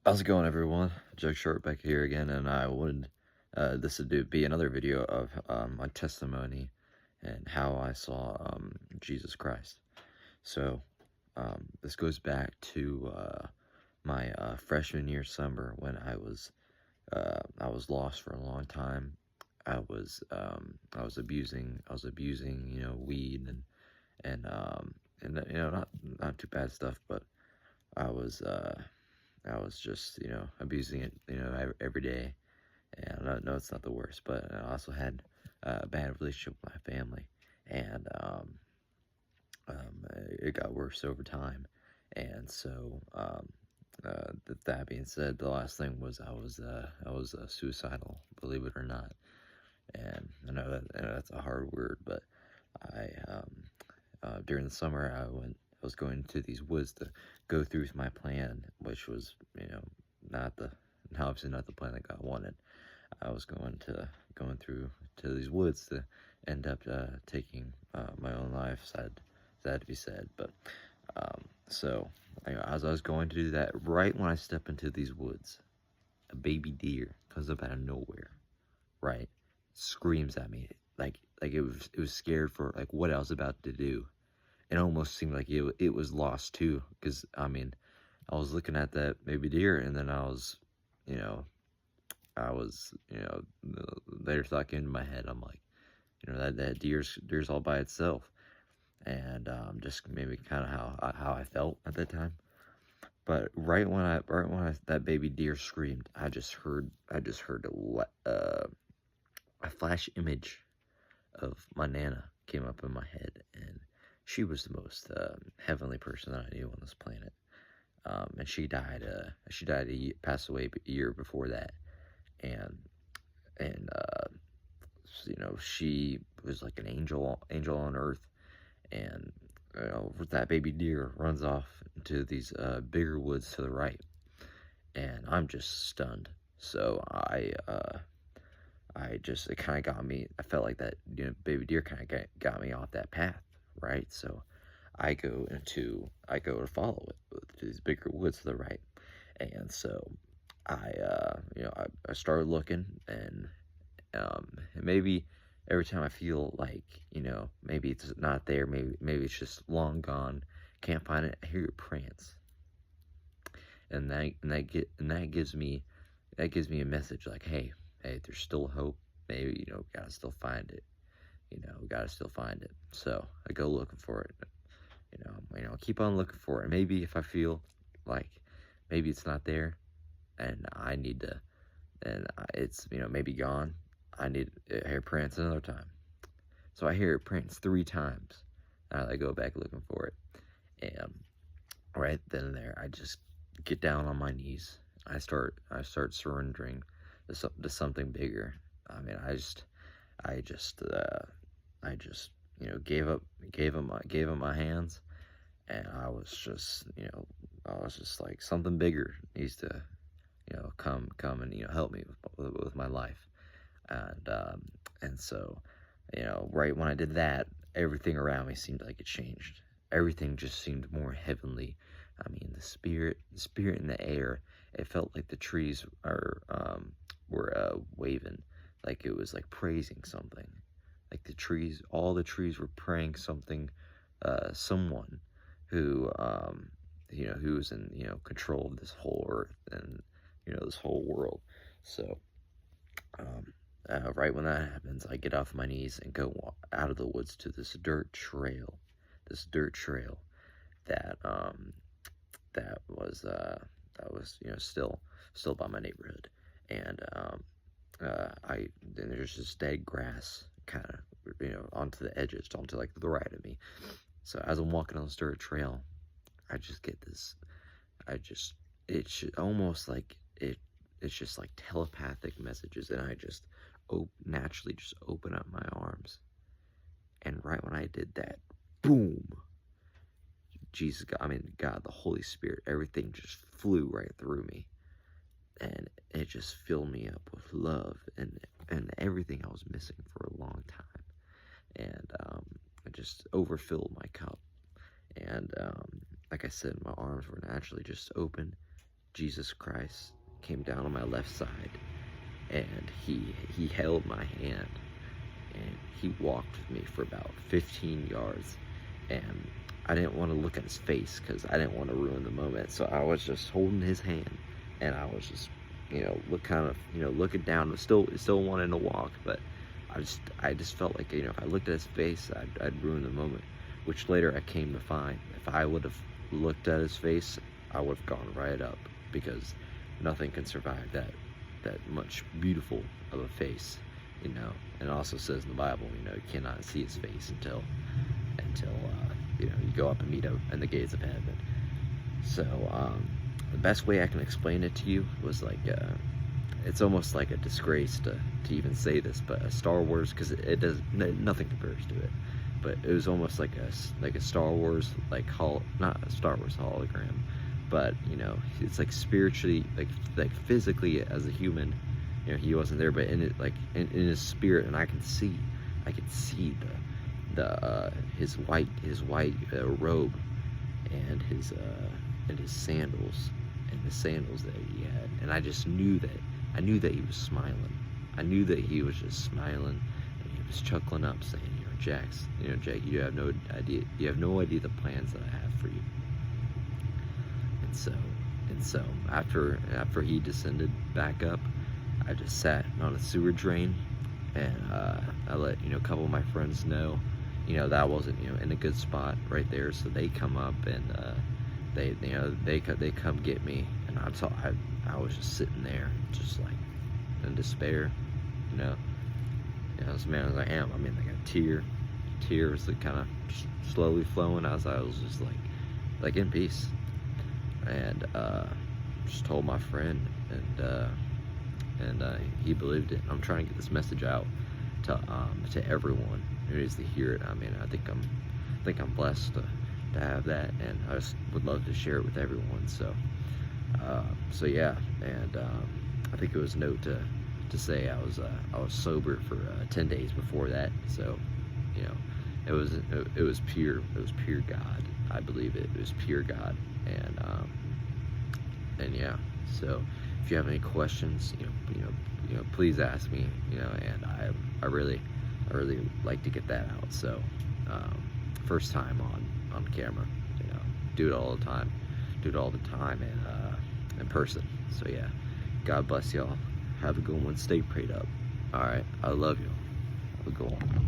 How's it going, everyone? Joe Short back here again, and I would this would be another video of my testimony and how I saw Jesus Christ. So this goes back to my freshman year summer when I was lost for a long time. I was abusing weed and not too bad stuff, but I was uh, I was just, abusing it, every day. And I know it's not the worst, but I also had a bad relationship with my family. And it got worse over time. And so, that being said, the last thing was I was suicidal, believe it or not. And I know that's a hard word, but I during the summer I was going to these woods to go through my plan, which was not the obviously not the plan that God wanted. I was going through to these woods to end up taking my own life. Sad to be said, but so as I was going to do that, right when I step into these woods, a baby deer comes up out of nowhere, right? Screams at me like it was scared for like what I was about to do. It almost seemed like it was lost too, because I was looking at that baby deer, and then you know, I was, later thought came into my head. I'm like, that deer's all by itself, and just maybe kind of how I felt at that time. But right when that baby deer screamed, I just heard a flash image of my Nana came up in my head, and she was the most heavenly person that I knew on this planet. And she died. Passed away a year before that, and and she was like an angel on earth. And that baby deer runs off into these bigger woods to the right, and I'm just stunned. So I just, it kind of got me. I felt like that, baby deer kind of got me off that path, right? So I go to follow it to these bigger woods to the right, and so I started looking, and maybe every time I feel like maybe it's not there, maybe it's just long gone, can't find it, I hear it prance, and that gives me a message like, hey, there's still hope. Maybe gotta still find it. Gotta still find it. So I go looking for it. Keep on looking for it. Maybe if I feel like maybe it's not there, and I need to, it's maybe gone. I hear prance another time. So I hear it prance 3 times. And I go back looking for it, and right then and there, I just get down on my knees. I start surrendering to something bigger. I mean, I just, gave him my hands, and I was just like, something bigger needs to, come and help me with my life. And so, right when I did that, everything around me seemed like it changed. Everything just seemed more heavenly. I mean, the spirit in the air. It felt like the trees were waving, like it was like praising something. Like all the trees were praying something, someone who, who was in, control of this whole earth and, this whole world. So, right when that happens, I get off my knees and go out of the woods to this dirt trail that, that was, still by my neighborhood. And, then there's just dead grass kind of, onto the edges, onto like the right of me. So as I'm walking on this dirt trail, I just get this, it's almost like it's just like telepathic messages, and I just naturally just open up my arms. And right when I did that, boom, God, the Holy Spirit, everything just flew right through me. And it just filled me up with love and everything I was missing for a long time. And it just overfilled my cup. And like I said, my arms were naturally just open Jesus Christ came down on my left side, and he held my hand, and he walked with me for about 15 yards, and I didn't want to look at his face because I didn't want to ruin the moment. So I was just holding his hand, and I was just, looking down, still wanting to walk, but I just felt like, if I looked at his face, I'd ruin the moment. Which later I came to find, if I would have looked at his face, I would have gone right up, because nothing can survive that much beautiful of a face, And it also says in the Bible, you cannot see his face until you go up and meet him in the gates of heaven. So the best way I can explain it to you was like, it's almost like a disgrace to even say this, but a Star Wars, because it does nothing compares to it, but it was almost like a Star Wars, not a Star Wars hologram, but it's like spiritually, like physically as a human, he wasn't there, but in it, like in his spirit, and I could see his white robe, and his sandals, and the sandals that he had, and I just knew that he was smiling. I knew that he was just smiling, and he was chuckling up, saying, Jax, Jake, you have no idea the plans that I have for you. And so after he descended back up, I just sat on a sewer drain, and I let a couple of my friends know, that I wasn't in a good spot right there, so they come up, and they come get me, and I was just sitting there, just like in despair, this man as I am. I mean, like tears that kind of slowly flowing as I was just like in peace, and just told my friend, and he believed it. I'm trying to get this message out to everyone who needs to hear it. I mean, I think I'm blessed to have that, and I just would love to share it with everyone. So yeah, and I think it was a note to say I was sober for 10 days before that. So it was pure God. I believe it was pure God, and yeah. So if you have any questions, please ask me. And I really like to get that out. So first time on camera, do it all the time, and in person. So yeah, God bless y'all. Have a good one. Stay prayed up. All right, I love you. Have a good one.